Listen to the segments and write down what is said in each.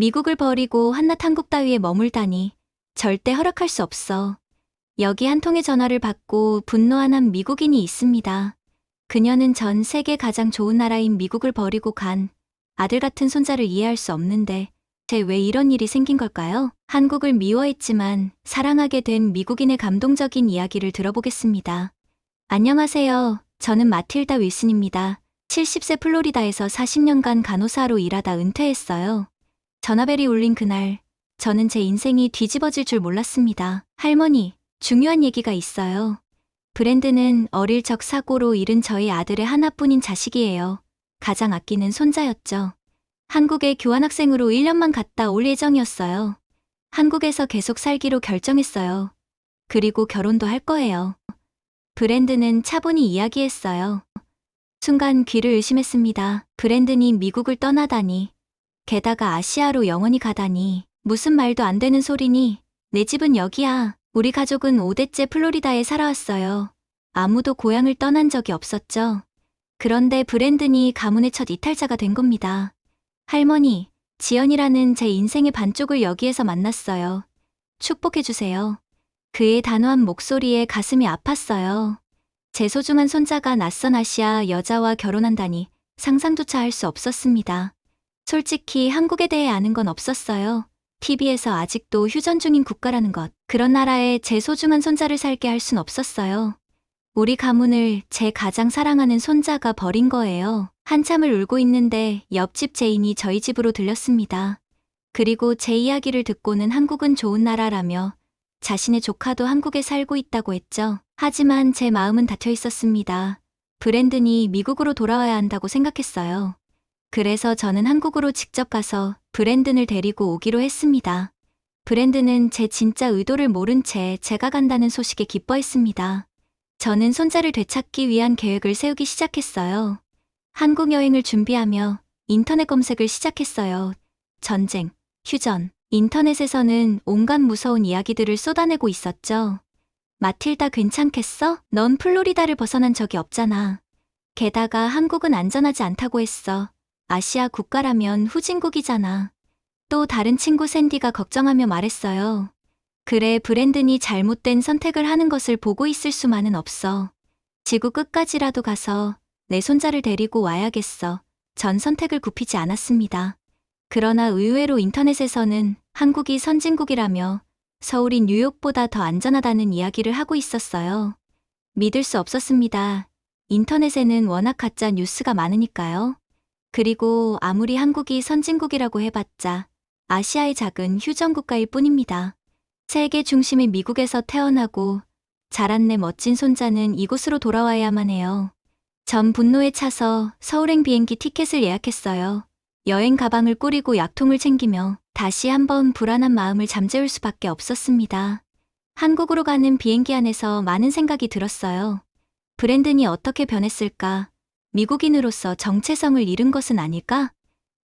미국을 버리고 한낱 한국 따위에 머물다니 절대 허락할 수 없어. 여기 한 통의 전화를 받고 분노한 한 미국인이 있습니다. 그녀는 전 세계 가장 좋은 나라인 미국을 버리고 간 아들 같은 손자를 이해할 수 없는데 쟤 왜 이런 일이 생긴 걸까요? 한국을 미워했지만 사랑하게 된 미국인의 감동적인 이야기를 들어보겠습니다. 안녕하세요. 저는 마틸다 윌슨입니다. 70세 플로리다에서 40년간 간호사로 일하다 은퇴했어요. 전화벨이 울린 그날, 저는 제 인생이 뒤집어질 줄 몰랐습니다. 할머니, 중요한 얘기가 있어요. 브랜드는 어릴 적 사고로 잃은 저희 아들의 하나뿐인 자식이에요. 가장 아끼는 손자였죠. 한국에 교환학생으로 1년만 갔다 올 예정이었어요. 한국에서 계속 살기로 결정했어요. 그리고 결혼도 할 거예요. 브랜드는 차분히 이야기했어요. 순간 귀를 의심했습니다. 브랜든이 미국을 떠나다니. 게다가 아시아로 영원히 가다니. 무슨 말도 안 되는 소리니. 내 집은 여기야. 우리 가족은 5대째 플로리다에 살아왔어요. 아무도 고향을 떠난 적이 없었죠. 그런데 브랜든이 가문의 첫 이탈자가 된 겁니다. 할머니, 지연이라는 제 인생의 반쪽을 여기에서 만났어요. 축복해주세요. 그의 단호한 목소리에 가슴이 아팠어요. 제 소중한 손자가 낯선 아시아 여자와 결혼한다니 상상조차 할 수 없었습니다. 솔직히 한국에 대해 아는 건 없었어요. TV에서 아직도 휴전 중인 국가라는 것. 그런 나라에 제 소중한 손자를 살게 할 순 없었어요. 우리 가문을 제 가장 사랑하는 손자가 버린 거예요. 한참을 울고 있는데 옆집 제인이 저희 집으로 들렸습니다. 그리고 제 이야기를 듣고는 한국은 좋은 나라라며 자신의 조카도 한국에 살고 있다고 했죠. 하지만 제 마음은 닫혀 있었습니다. 브랜든이 미국으로 돌아와야 한다고 생각했어요. 그래서 저는 한국으로 직접 가서 브랜든을 데리고 오기로 했습니다. 브랜든은 제 진짜 의도를 모른 채 제가 간다는 소식에 기뻐했습니다. 저는 손자를 되찾기 위한 계획을 세우기 시작했어요. 한국 여행을 준비하며 인터넷 검색을 시작했어요. 전쟁, 휴전, 인터넷에서는 온갖 무서운 이야기들을 쏟아내고 있었죠. 마틸다 괜찮겠어? 넌 플로리다를 벗어난 적이 없잖아. 게다가 한국은 안전하지 않다고 했어. 아시아 국가라면 후진국이잖아. 또 다른 친구 샌디가 걱정하며 말했어요. 그래, 브랜든이 잘못된 선택을 하는 것을 보고 있을 수만은 없어. 지구 끝까지라도 가서 내 손자를 데리고 와야겠어. 전 선택을 굽히지 않았습니다. 그러나 의외로 인터넷에서는 한국이 선진국이라며 서울인 뉴욕보다 더 안전하다는 이야기를 하고 있었어요. 믿을 수 없었습니다. 인터넷에는 워낙 가짜 뉴스가 많으니까요. 그리고 아무리 한국이 선진국이라고 해봤자 아시아의 작은 휴전국가일 뿐입니다. 세계 중심의 미국에서 태어나고 자란 내 멋진 손자는 이곳으로 돌아와야만 해요. 전 분노에 차서 서울행 비행기 티켓을 예약했어요. 여행 가방을 꾸리고 약통을 챙기며 다시 한번 불안한 마음을 잠재울 수밖에 없었습니다. 한국으로 가는 비행기 안에서 많은 생각이 들었어요. 브랜든이 어떻게 변했을까? 미국인으로서 정체성을 잃은 것은 아닐까?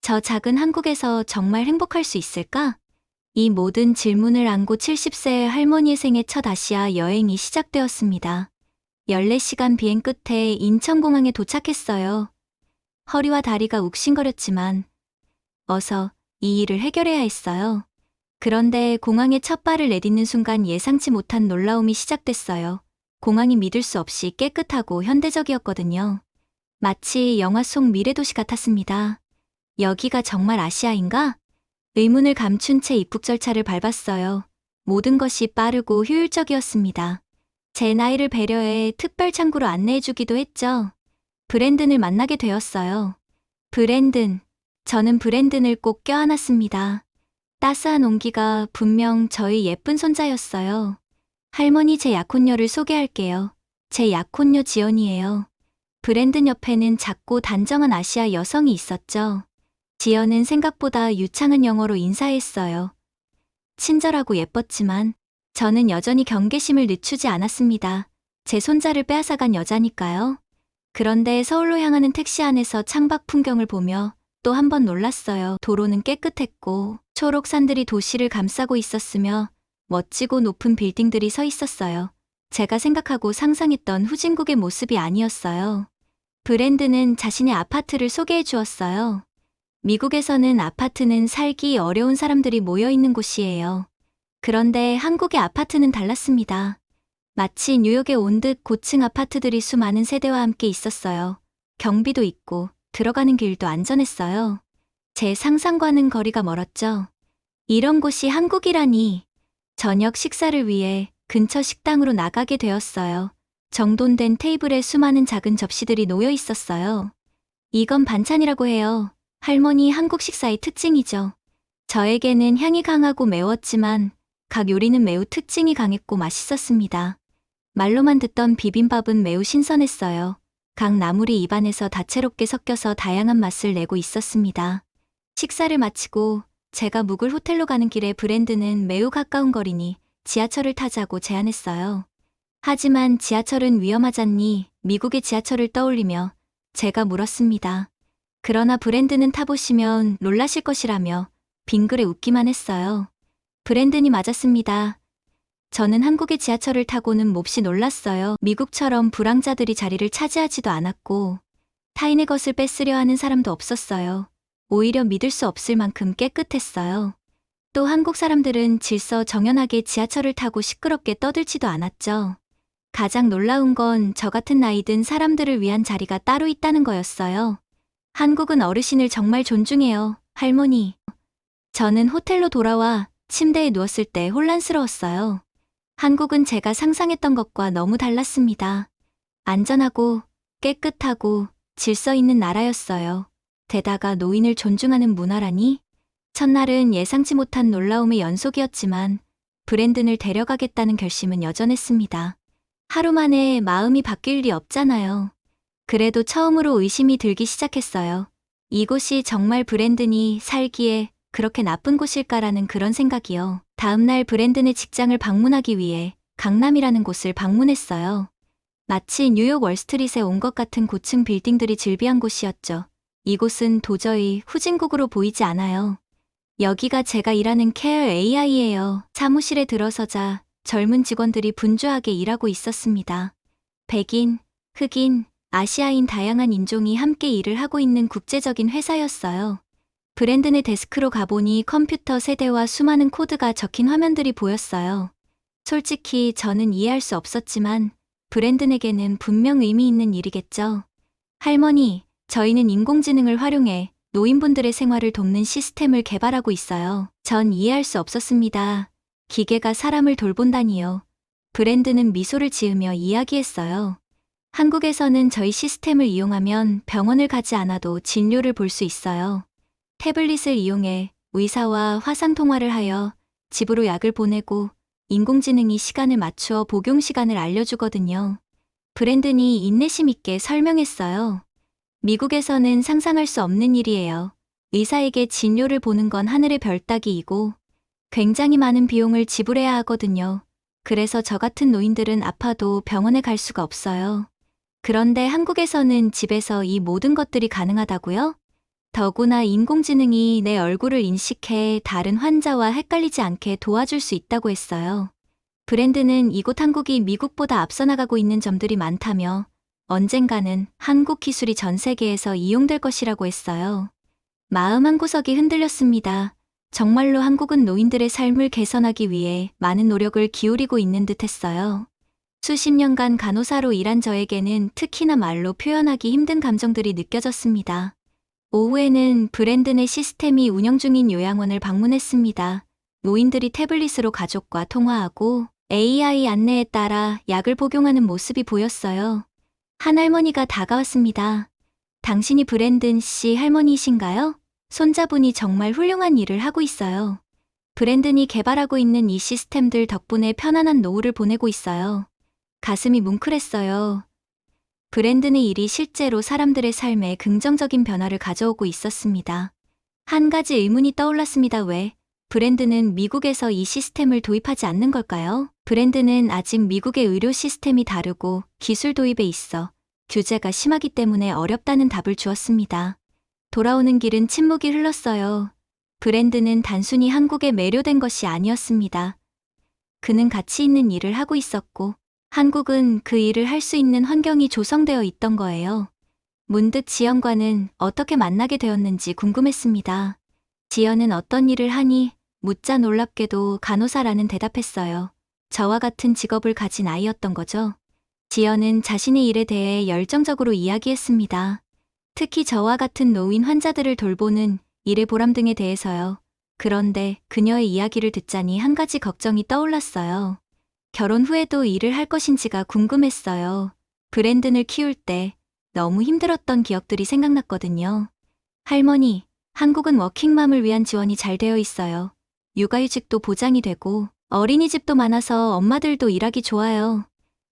저 작은 한국에서 정말 행복할 수 있을까? 이 모든 질문을 안고 70세의 할머니의 생애 첫 아시아 여행이 시작되었습니다. 14시간 비행 끝에 인천공항에 도착했어요. 허리와 다리가 욱신거렸지만 어서 이 일을 해결해야 했어요. 그런데 공항에 첫 발을 내딛는 순간 예상치 못한 놀라움이 시작됐어요. 공항이 믿을 수 없이 깨끗하고 현대적이었거든요. 마치 영화 속 미래도시 같았습니다. 여기가 정말 아시아인가? 의문을 감춘 채 입국 절차를 밟았어요. 모든 것이 빠르고 효율적이었습니다. 제 나이를 배려해 특별 창구로 안내해주기도 했죠. 브랜든을 만나게 되었어요. 브랜든. 저는 브랜든을 꼭 껴안았습니다. 따스한 온기가 분명 저희 예쁜 손자였어요. 할머니, 제 약혼녀를 소개할게요. 제 약혼녀 지연이에요. 브랜든 옆에는 작고 단정한 아시아 여성이 있었죠. 지연은 생각보다 유창한 영어로 인사했어요. 친절하고 예뻤지만 저는 여전히 경계심을 늦추지 않았습니다. 제 손자를 빼앗아간 여자니까요. 그런데 서울로 향하는 택시 안에서 창밖 풍경을 보며 또 한 번 놀랐어요. 도로는 깨끗했고 초록 산들이 도시를 감싸고 있었으며 멋지고 높은 빌딩들이 서 있었어요. 제가 생각하고 상상했던 후진국의 모습이 아니었어요. 브랜드는 자신의 아파트를 소개해 주었어요. 미국에서는 아파트는 살기 어려운 사람들이 모여 있는 곳이에요. 그런데 한국의 아파트는 달랐습니다. 마치 뉴욕에 온 듯 고층 아파트들이 수많은 세대와 함께 있었어요. 경비도 있고 들어가는 길도 안전했어요. 제 상상과는 거리가 멀었죠. 이런 곳이 한국이라니. 저녁 식사를 위해 근처 식당으로 나가게 되었어요. 정돈된 테이블에 수많은 작은 접시들이 놓여 있었어요. 이건 반찬이라고 해요. 할머니 한국 식사의 특징이죠. 저에게는 향이 강하고 매웠지만 각 요리는 매우 특징이 강했고 맛있었습니다. 말로만 듣던 비빔밥은 매우 신선했어요. 각 나물이 입안에서 다채롭게 섞여서 다양한 맛을 내고 있었습니다. 식사를 마치고 제가 묵을 호텔로 가는 길에 브랜드는 매우 가까운 거리니 지하철을 타자고 제안했어요. 하지만 지하철은 위험하잖니 미국의 지하철을 떠올리며 제가 물었습니다. 그러나 브랜드는 타보시면 놀라실 것이라며 빙그레 웃기만 했어요. 브랜드니 맞았습니다. 저는 한국의 지하철을 타고는 몹시 놀랐어요. 미국처럼 불황자들이 자리를 차지하지도 않았고 타인의 것을 뺏으려 하는 사람도 없었어요. 오히려 믿을 수 없을 만큼 깨끗했어요. 또 한국 사람들은 질서 정연하게 지하철을 타고 시끄럽게 떠들지도 않았죠. 가장 놀라운 건 저 같은 나이 든 사람들을 위한 자리가 따로 있다는 거였어요. 한국은 어르신을 정말 존중해요, 할머니. 저는 호텔로 돌아와 침대에 누웠을 때 혼란스러웠어요. 한국은 제가 상상했던 것과 너무 달랐습니다. 안전하고 깨끗하고 질서 있는 나라였어요. 게다가 노인을 존중하는 문화라니? 첫날은 예상치 못한 놀라움의 연속이었지만 브랜든을 데려가겠다는 결심은 여전했습니다. 하루 만에 마음이 바뀔 리 없잖아요. 그래도 처음으로 의심이 들기 시작했어요. 이곳이 정말 브랜든이 살기에 그렇게 나쁜 곳일까라는 그런 생각이요. 다음날 브랜든의 직장을 방문하기 위해 강남이라는 곳을 방문했어요. 마치 뉴욕 월스트릿에 온 것 같은 고층 빌딩들이 즐비한 곳이었죠. 이곳은 도저히 후진국으로 보이지 않아요. 여기가 제가 일하는 케어 AI예요. 사무실에 들어서자 젊은 직원들이 분주하게 일하고 있었습니다. 백인, 흑인, 아시아인 다양한 인종이 함께 일을 하고 있는 국제적인 회사였어요. 브랜든의 데스크로 가보니 컴퓨터 세대와 수많은 코드가 적힌 화면들이 보였어요. 솔직히 저는 이해할 수 없었지만 브랜든에게는 분명 의미 있는 일이겠죠. 할머니, 저희는 인공지능을 활용해 노인분들의 생활을 돕는 시스템을 개발하고 있어요. 전 이해할 수 없었습니다. 기계가 사람을 돌본다니요. 브랜든은 미소를 지으며 이야기했어요. 한국에서는 저희 시스템을 이용하면 병원을 가지 않아도 진료를 볼 수 있어요. 태블릿을 이용해 의사와 화상통화를 하여 집으로 약을 보내고 인공지능이 시간을 맞추어 복용 시간을 알려주거든요. 브랜든이 인내심 있게 설명했어요. 미국에서는 상상할 수 없는 일이에요. 의사에게 진료를 보는 건 하늘의 별 따기이고 굉장히 많은 비용을 지불해야 하거든요. 그래서 저 같은 노인들은 아파도 병원에 갈 수가 없어요. 그런데 한국에서는 집에서 이 모든 것들이 가능하다고요? 더구나 인공지능이 내 얼굴을 인식해 다른 환자와 헷갈리지 않게 도와줄 수 있다고 했어요. 브랜드는 이곳 한국이 미국보다 앞서 나가고 있는 점들이 많다며 언젠가는 한국 기술이 전 세계에서 이용될 것이라고 했어요. 마음 한구석이 흔들렸습니다. 정말로 한국은 노인들의 삶을 개선하기 위해 많은 노력을 기울이고 있는 듯 했어요. 수십 년간 간호사로 일한 저에게는 특히나 말로 표현하기 힘든 감정들이 느껴졌습니다. 오후에는 브랜든의 시스템이 운영 중인 요양원을 방문했습니다. 노인들이 태블릿으로 가족과 통화하고 AI 안내에 따라 약을 복용하는 모습이 보였어요. 한 할머니가 다가왔습니다. 당신이 브랜든 씨 할머니이신가요? 손자분이 정말 훌륭한 일을 하고 있어요. 브랜든이 개발하고 있는 이 시스템들 덕분에 편안한 노후를 보내고 있어요. 가슴이 뭉클했어요. 브랜든의 일이 실제로 사람들의 삶에 긍정적인 변화를 가져오고 있었습니다. 한 가지 의문이 떠올랐습니다. 왜 브랜든은 미국에서 이 시스템을 도입하지 않는 걸까요? 브랜드는 아직 미국의 의료 시스템이 다르고 기술 도입에 있어 규제가 심하기 때문에 어렵다는 답을 주었습니다. 돌아오는 길은 침묵이 흘렀어요. 브랜드는 단순히 한국에 매료된 것이 아니었습니다. 그는 가치 있는 일을 하고 있었고 한국은 그 일을 할 수 있는 환경이 조성되어 있던 거예요. 문득 지연과는 어떻게 만나게 되었는지 궁금했습니다. 지연은 어떤 일을 하니? 묻자 놀랍게도 간호사라는 대답했어요. 저와 같은 직업을 가진 아이였던 거죠. 지연은 자신의 일에 대해 열정적으로 이야기했습니다. 특히 저와 같은 노인 환자들을 돌보는 일의 보람 등에 대해서요. 그런데 그녀의 이야기를 듣자니 한 가지 걱정이 떠올랐어요. 결혼 후에도 일을 할 것인지가 궁금했어요. 브랜든을 키울 때 너무 힘들었던 기억들이 생각났거든요. 할머니, 한국은 워킹맘을 위한 지원이 잘 되어 있어요. 육아휴직도 보장이 되고 어린이집도 많아서 엄마들도 일하기 좋아요.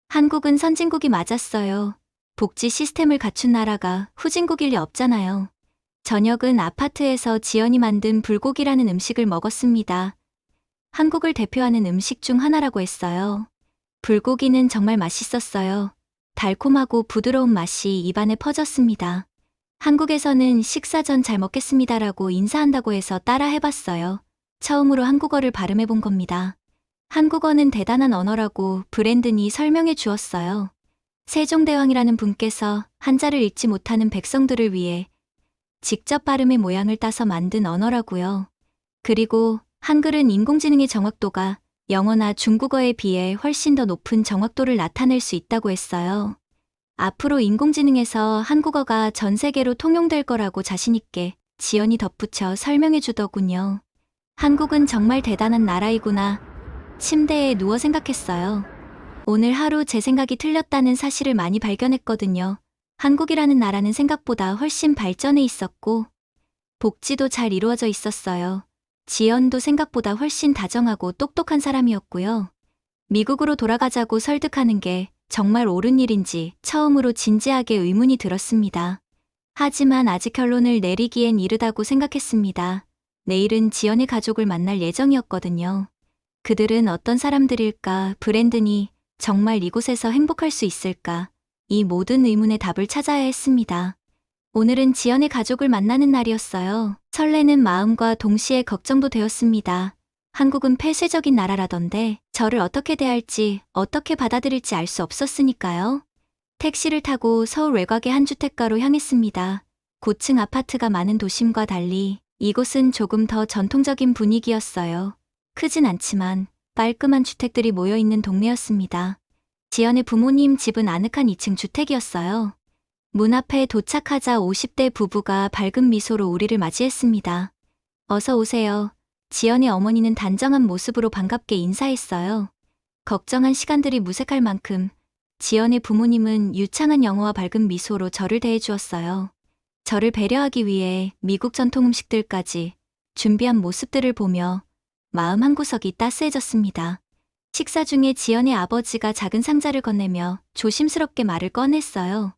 한국은 선진국이 맞았어요. 복지 시스템을 갖춘 나라가 후진국일 리 없잖아요. 저녁은 아파트에서 지연이 만든 불고기라는 음식을 먹었습니다. 한국을 대표하는 음식 중 하나라고 했어요. 불고기는 정말 맛있었어요. 달콤하고 부드러운 맛이 입안에 퍼졌습니다. 한국에서는 식사 전 잘 먹겠습니다라고 인사한다고 해서 따라 해봤어요. 처음으로 한국어를 발음해 본 겁니다. 한국어는 대단한 언어라고 브랜든이 설명해 주었어요. 세종대왕이라는 분께서 한자를 읽지 못하는 백성들을 위해 직접 발음의 모양을 따서 만든 언어라고요. 그리고 한글은 인공지능의 정확도가 영어나 중국어에 비해 훨씬 더 높은 정확도를 나타낼 수 있다고 했어요. 앞으로 인공지능에서 한국어가 전 세계로 통용될 거라고 자신있게 지연이 덧붙여 설명해 주더군요. 한국은 정말 대단한 나라이구나. 침대에 누워 생각했어요. 오늘 하루 제 생각이 틀렸다는 사실을 많이 발견했거든요. 한국이라는 나라는 생각보다 훨씬 발전해 있었고 복지도 잘 이루어져 있었어요. 지연도 생각보다 훨씬 다정하고 똑똑한 사람이었고요. 미국으로 돌아가자고 설득하는 게 정말 옳은 일인지 처음으로 진지하게 의문이 들었습니다. 하지만 아직 결론을 내리기엔 이르다고 생각했습니다. 내일은 지연의 가족을 만날 예정이었거든요. 그들은 어떤 사람들일까? 브랜든이 정말 이곳에서 행복할 수 있을까? 이 모든 의문의 답을 찾아야 했습니다. 오늘은 지연의 가족을 만나는 날이었어요. 설레는 마음과 동시에 걱정도 되었습니다. 한국은 폐쇄적인 나라라던데 저를 어떻게 대할지, 어떻게 받아들일지 알 수 없었으니까요. 택시를 타고 서울 외곽의 한 주택가로 향했습니다. 고층 아파트가 많은 도심과 달리 이곳은 조금 더 전통적인 분위기였어요. 크진 않지만 깔끔한 주택들이 모여있는 동네였습니다. 지연의 부모님 집은 아늑한 2층 주택이었어요. 문 앞에 도착하자 50대 부부가 밝은 미소로 우리를 맞이했습니다. 어서 오세요. 지연의 어머니는 단정한 모습으로 반갑게 인사했어요. 걱정한 시간들이 무색할 만큼 지연의 부모님은 유창한 영어와 밝은 미소로 저를 대해주었어요. 저를 배려하기 위해 미국 전통 음식들까지 준비한 모습들을 보며 마음 한구석이 따스해졌습니다. 식사 중에 지연의 아버지가 작은 상자를 건네며 조심스럽게 말을 꺼냈어요.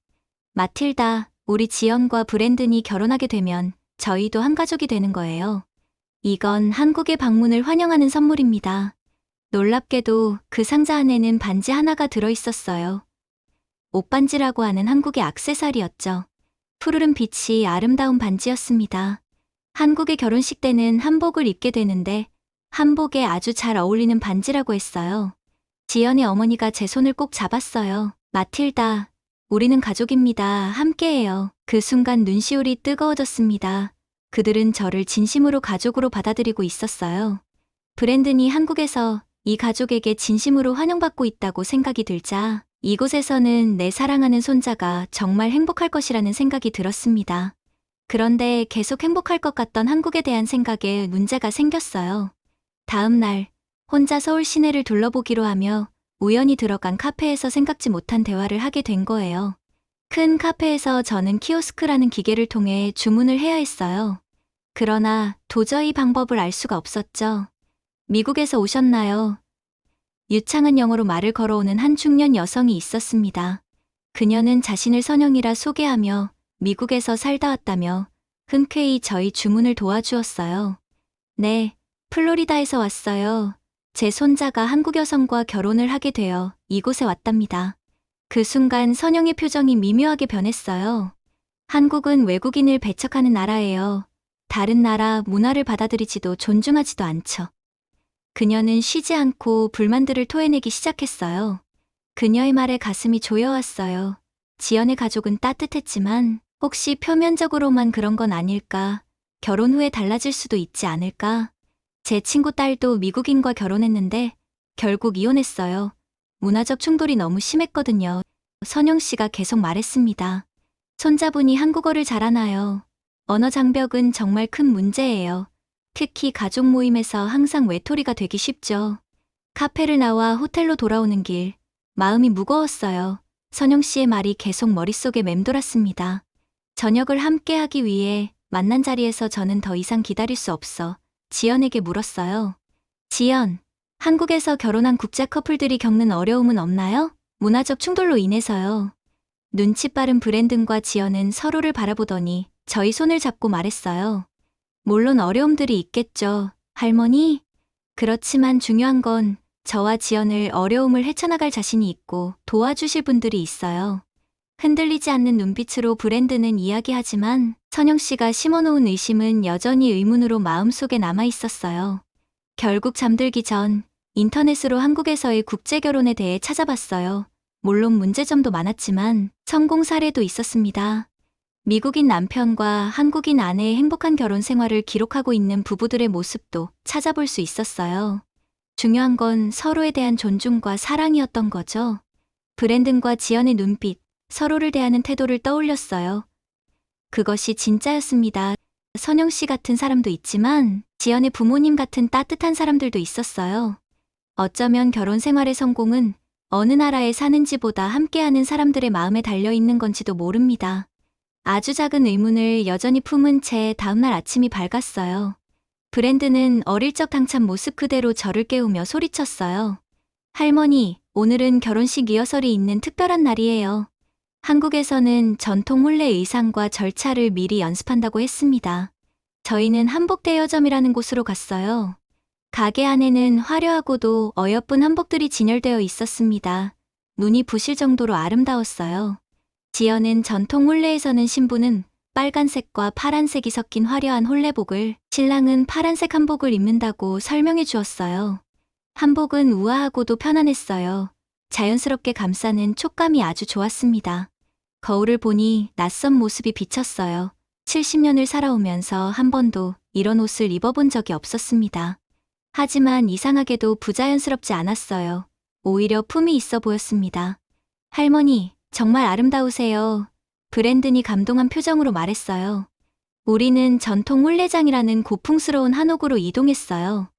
마틸다, 우리 지연과 브랜든이 결혼하게 되면 저희도 한 가족이 되는 거예요. 이건 한국의 방문을 환영하는 선물입니다. 놀랍게도 그 상자 안에는 반지 하나가 들어있었어요. 옷반지라고 하는 한국의 액세서리였죠. 푸르른 빛이 아름다운 반지였습니다. 한국의 결혼식 때는 한복을 입게 되는데 한복에 아주 잘 어울리는 반지라고 했어요. 지연의 어머니가 제 손을 꼭 잡았어요. 마틸다, 우리는 가족입니다. 함께해요. 그 순간 눈시울이 뜨거워졌습니다. 그들은 저를 진심으로 가족으로 받아들이고 있었어요. 브랜든이 한국에서 이 가족에게 진심으로 환영받고 있다고 생각이 들자 이곳에서는 내 사랑하는 손자가 정말 행복할 것이라는 생각이 들었습니다. 그런데 계속 행복할 것 같던 한국에 대한 생각에 문제가 생겼어요. 다음 날 혼자 서울 시내를 둘러보기로 하며 우연히 들어간 카페에서 생각지 못한 대화를 하게 된 거예요. 큰 카페에서 저는 키오스크라는 기계를 통해 주문을 해야 했어요. 그러나 도저히 방법을 알 수가 없었죠. 미국에서 오셨나요? 유창한 영어로 말을 걸어오는 한 중년 여성이 있었습니다. 그녀는 자신을 선영이라 소개하며 미국에서 살다 왔다며 흔쾌히 저희 주문을 도와주었어요. 네, 플로리다에서 왔어요. 제 손자가 한국 여성과 결혼을 하게 되어 이곳에 왔답니다. 그 순간 선영의 표정이 미묘하게 변했어요. 한국은 외국인을 배척하는 나라예요. 다른 나라 문화를 받아들이지도 존중하지도 않죠. 그녀는 쉬지 않고 불만들을 토해내기 시작했어요. 그녀의 말에 가슴이 조여왔어요. 지연의 가족은 따뜻했지만 혹시 표면적으로만 그런 건 아닐까? 결혼 후에 달라질 수도 있지 않을까? 제 친구 딸도 미국인과 결혼했는데 결국 이혼했어요. 문화적 충돌이 너무 심했거든요. 선영 씨가 계속 말했습니다. 손자분이 한국어를 잘하나요? 언어 장벽은 정말 큰 문제예요. 특히 가족 모임에서 항상 외톨이가 되기 쉽죠. 카페를 나와 호텔로 돌아오는 길, 마음이 무거웠어요. 선영 씨의 말이 계속 머릿속에 맴돌았습니다. 저녁을 함께 하기 위해 만난 자리에서 저는 더 이상 기다릴 수 없어 지연에게 물었어요. 지연, 한국에서 결혼한 국제 커플들이 겪는 어려움은 없나요? 문화적 충돌로 인해서요. 눈치 빠른 브랜든과 지연은 서로를 바라보더니 저희 손을 잡고 말했어요. 물론 어려움들이 있겠죠, 할머니. 그렇지만 중요한 건 저와 지연을 어려움을 헤쳐나갈 자신이 있고 도와주실 분들이 있어요. 흔들리지 않는 눈빛으로 브랜드는 이야기하지만 선영 씨가 심어놓은 의심은 여전히 의문으로 마음속에 남아 있었어요. 결국 잠들기 전 인터넷으로 한국에서의 국제 결혼에 대해 찾아봤어요. 물론 문제점도 많았지만 성공 사례도 있었습니다. 미국인 남편과 한국인 아내의 행복한 결혼 생활을 기록하고 있는 부부들의 모습도 찾아볼 수 있었어요. 중요한 건 서로에 대한 존중과 사랑이었던 거죠. 브랜든과 지연의 눈빛, 서로를 대하는 태도를 떠올렸어요. 그것이 진짜였습니다. 선영 씨 같은 사람도 있지만 지연의 부모님 같은 따뜻한 사람들도 있었어요. 어쩌면 결혼 생활의 성공은 어느 나라에 사는지보다 함께하는 사람들의 마음에 달려있는 건지도 모릅니다. 아주 작은 의문을 여전히 품은 채 다음날 아침이 밝았어요. 브랜드는 어릴 적 당찬 모습 그대로 저를 깨우며 소리쳤어요. 할머니, 오늘은 결혼식 리허설이 있는 특별한 날이에요. 한국에서는 전통 혼례 의상과 절차를 미리 연습한다고 했습니다. 저희는 한복 대여점이라는 곳으로 갔어요. 가게 안에는 화려하고도 어여쁜 한복들이 진열되어 있었습니다. 눈이 부실 정도로 아름다웠어요. 지연은 전통 혼례에서는 신부는 빨간색과 파란색이 섞인 화려한 혼례복을, 신랑은 파란색 한복을 입는다고 설명해 주었어요. 한복은 우아하고도 편안했어요. 자연스럽게 감싸는 촉감이 아주 좋았습니다. 거울을 보니 낯선 모습이 비쳤어요. 70년을 살아오면서 한 번도 이런 옷을 입어본 적이 없었습니다. 하지만 이상하게도 부자연스럽지 않았어요. 오히려 품이 있어 보였습니다. 할머니, 정말 아름다우세요. 브랜든이 감동한 표정으로 말했어요. 우리는 전통 혼례장이라는 고풍스러운 한옥으로 이동했어요.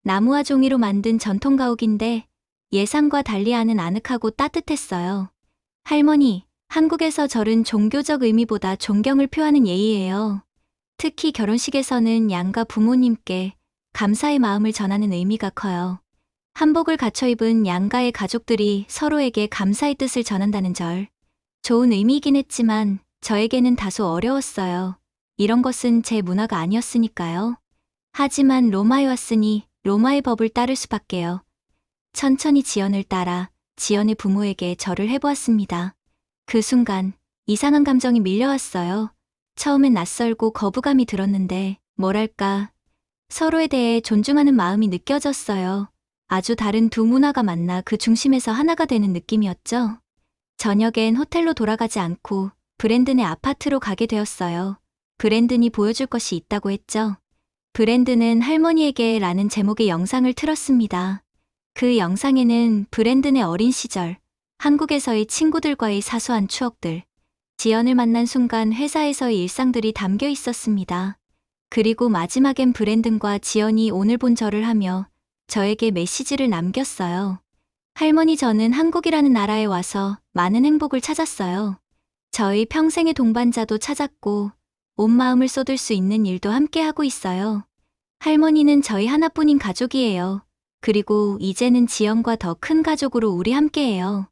나무와 종이로 만든 전통 가옥인데 예상과 달리하는 아늑하고 따뜻했어요. 할머니, 한국에서 절은 종교적 의미보다 존경을 표하는 예의예요. 특히 결혼식에서는 양가 부모님께 감사의 마음을 전하는 의미가 커요. 한복을 갖춰 입은 양가의 가족들이 서로에게 감사의 뜻을 전한다는 절. 좋은 의미이긴 했지만 저에게는 다소 어려웠어요. 이런 것은 제 문화가 아니었으니까요. 하지만 로마에 왔으니 로마의 법을 따를 수밖에요. 천천히 지연을 따라 지연의 부모에게 절을 해보았습니다. 그 순간 이상한 감정이 밀려왔어요. 처음엔 낯설고 거부감이 들었는데 뭐랄까 서로에 대해 존중하는 마음이 느껴졌어요. 아주 다른 두 문화가 만나 그 중심에서 하나가 되는 느낌이었죠. 저녁엔 호텔로 돌아가지 않고 브랜든의 아파트로 가게 되었어요. 브랜든이 보여줄 것이 있다고 했죠. 브랜든은 할머니에게 라는 제목의 영상을 틀었습니다. 그 영상에는 브랜든의 어린 시절, 한국에서의 친구들과의 사소한 추억들, 지연을 만난 순간 회사에서의 일상들이 담겨 있었습니다. 그리고 마지막엔 브랜든과 지연이 오늘 본 저를 하며 저에게 메시지를 남겼어요. 할머니, 저는 한국이라는 나라에 와서 많은 행복을 찾았어요. 저희 평생의 동반자도 찾았고 온 마음을 쏟을 수 있는 일도 함께 하고 있어요. 할머니는 저희 하나뿐인 가족이에요. 그리고 이제는 지연과 더 큰 가족으로 우리 함께해요.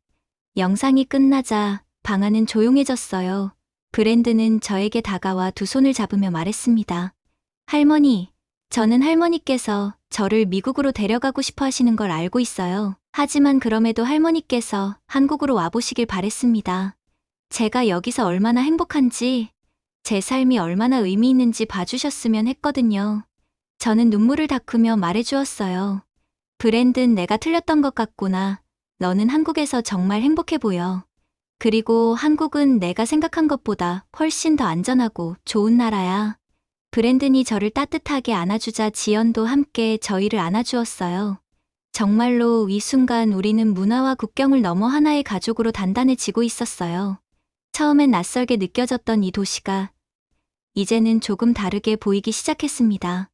영상이 끝나자 방 안은 조용해졌어요. 브랜드는 저에게 다가와 두 손을 잡으며 말했습니다. 할머니, 저는 할머니께서 저를 미국으로 데려가고 싶어 하시는 걸 알고 있어요. 하지만 그럼에도 할머니께서 한국으로 와보시길 바랬습니다. 제가 여기서 얼마나 행복한지, 제 삶이 얼마나 의미 있는지 봐주셨으면 했거든요. 저는 눈물을 닦으며 말해주었어요. 브랜든, 내가 틀렸던 것 같구나. 너는 한국에서 정말 행복해 보여. 그리고 한국은 내가 생각한 것보다 훨씬 더 안전하고 좋은 나라야. 브랜든이 저를 따뜻하게 안아주자 지연도 함께 저희를 안아주었어요. 정말로 이 순간 우리는 문화와 국경을 넘어 하나의 가족으로 단단해지고 있었어요. 처음엔 낯설게 느껴졌던 이 도시가 이제는 조금 다르게 보이기 시작했습니다.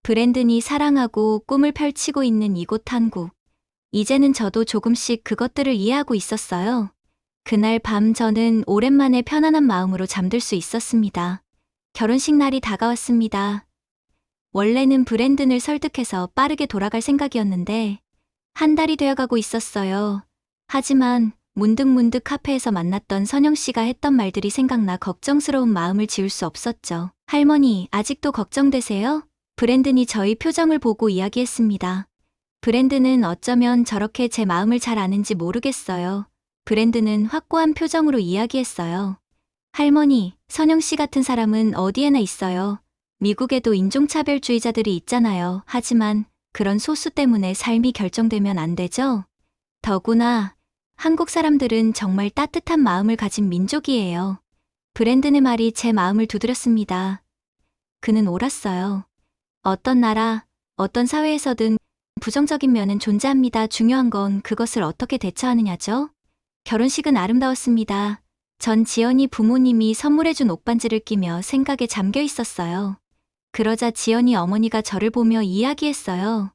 브랜든이 사랑하고 꿈을 펼치고 있는 이곳 한국. 이제는 저도 조금씩 그것들을 이해하고 있었어요. 그날 밤 저는 오랜만에 편안한 마음으로 잠들 수 있었습니다. 결혼식 날이 다가왔습니다. 원래는 브랜든을 설득해서 빠르게 돌아갈 생각이었는데 한 달이 되어가고 있었어요. 하지만 문득문득 카페에서 만났던 선영 씨가 했던 말들이 생각나 걱정스러운 마음을 지울 수 없었죠. 할머니, 아직도 걱정되세요? 브랜든이 저희 표정을 보고 이야기했습니다. 브랜든은 어쩌면 저렇게 제 마음을 잘 아는지 모르겠어요. 브랜든은 확고한 표정으로 이야기했어요. 할머니, 선영 씨 같은 사람은 어디에나 있어요. 미국에도 인종차별주의자들이 있잖아요. 하지만 그런 소수 때문에 삶이 결정되면 안 되죠? 더구나 한국 사람들은 정말 따뜻한 마음을 가진 민족이에요. 브랜든의 말이 제 마음을 두드렸습니다. 그는 옳았어요. 어떤 나라, 어떤 사회에서든 부정적인 면은 존재합니다. 중요한 건 그것을 어떻게 대처하느냐죠? 결혼식은 아름다웠습니다. 전 지연이 부모님이 선물해준 옷반지를 끼며 생각에 잠겨 있었어요. 그러자 지연이 어머니가 저를 보며 이야기했어요.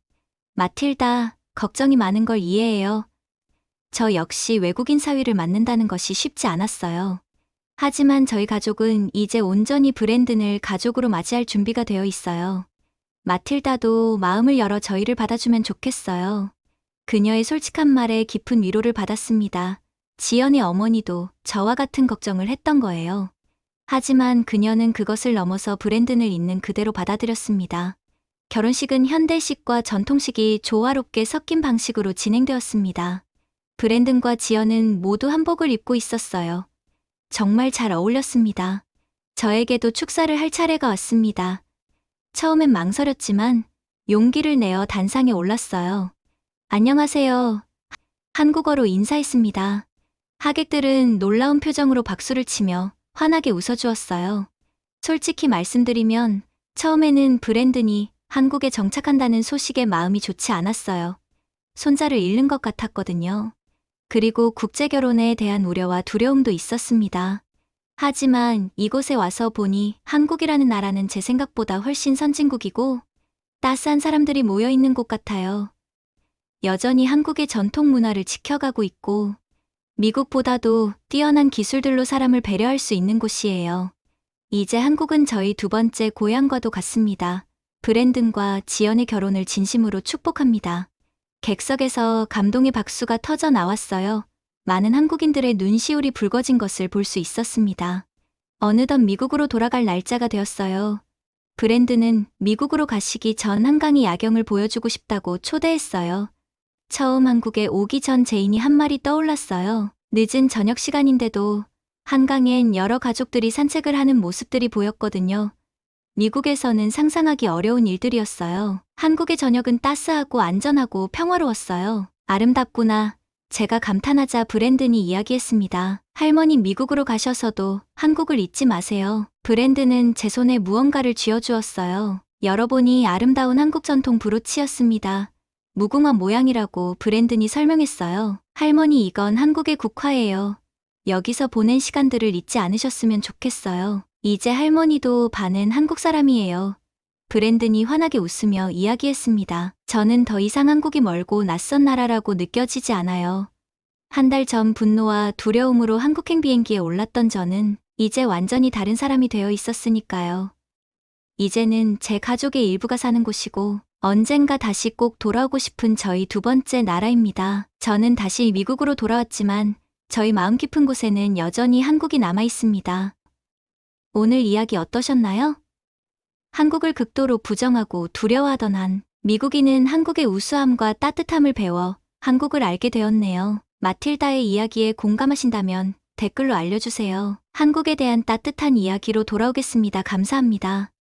마틸다, 걱정이 많은 걸 이해해요. 저 역시 외국인 사위를 만난다는 것이 쉽지 않았어요. 하지만 저희 가족은 이제 온전히 브랜든을 가족으로 맞이할 준비가 되어 있어요. 마틸다도 마음을 열어 저희를 받아주면 좋겠어요. 그녀의 솔직한 말에 깊은 위로를 받았습니다. 지연의 어머니도 저와 같은 걱정을 했던 거예요. 하지만 그녀는 그것을 넘어서 브랜든을 있는 그대로 받아들였습니다. 결혼식은 현대식과 전통식이 조화롭게 섞인 방식으로 진행되었습니다. 브랜든과 지연은 모두 한복을 입고 있었어요. 정말 잘 어울렸습니다. 저에게도 축사를 할 차례가 왔습니다. 처음엔 망설였지만 용기를 내어 단상에 올랐어요. 안녕하세요. 한국어로 인사했습니다. 하객들은 놀라운 표정으로 박수를 치며 환하게 웃어주었어요. 솔직히 말씀드리면 처음에는 브랜든이 한국에 정착한다는 소식에 마음이 좋지 않았어요. 손자를 잃는 것 같았거든요. 그리고 국제결혼에 대한 우려와 두려움도 있었습니다. 하지만 이곳에 와서 보니 한국이라는 나라는 제 생각보다 훨씬 선진국이고 따스한 사람들이 모여 있는 곳 같아요. 여전히 한국의 전통 문화를 지켜가고 있고 미국보다도 뛰어난 기술들로 사람을 배려할 수 있는 곳이에요. 이제 한국은 저희 두 번째 고향과도 같습니다. 브랜든과 지연의 결혼을 진심으로 축복합니다. 객석에서 감동의 박수가 터져 나왔어요. 많은 한국인들의 눈시울이 붉어진 것을 볼 수 있었습니다. 어느덧 미국으로 돌아갈 날짜가 되었어요. 브랜든은 미국으로 가시기 전 한강의 야경을 보여주고 싶다고 초대했어요. 처음 한국에 오기 전 제인이 한 말이 떠올랐어요. 늦은 저녁 시간인데도 한강엔 여러 가족들이 산책을 하는 모습들이 보였거든요. 미국에서는 상상하기 어려운 일들이었어요. 한국의 저녁은 따스하고 안전하고 평화로웠어요. 아름답구나. 제가 감탄하자 브랜든이 이야기했습니다. 할머니 미국으로 가셔서도 한국을 잊지 마세요. 브랜든은 제 손에 무언가를 쥐어주었어요. 열어보니 아름다운 한국 전통 브로치였습니다. 무궁화 모양이라고 브랜든이 설명했어요. 할머니 이건 한국의 국화예요. 여기서 보낸 시간들을 잊지 않으셨으면 좋겠어요. 이제 할머니도 반은 한국 사람이에요. 브랜든이 환하게 웃으며 이야기했습니다. 저는 더 이상 한국이 멀고 낯선 나라라고 느껴지지 않아요. 한 달 전 분노와 두려움으로 한국행 비행기에 올랐던 저는 이제 완전히 다른 사람이 되어 있었으니까요. 이제는 제 가족의 일부가 사는 곳이고 언젠가 다시 꼭 돌아오고 싶은 저희 두 번째 나라입니다. 저는 다시 미국으로 돌아왔지만 저희 마음 깊은 곳에는 여전히 한국이 남아 있습니다. 오늘 이야기 어떠셨나요? 한국을 극도로 부정하고 두려워하던 한 미국인은 한국의 우수함과 따뜻함을 배워 한국을 알게 되었네요. 마틸다의 이야기에 공감하신다면 댓글로 알려주세요. 한국에 대한 따뜻한 이야기로 돌아오겠습니다. 감사합니다.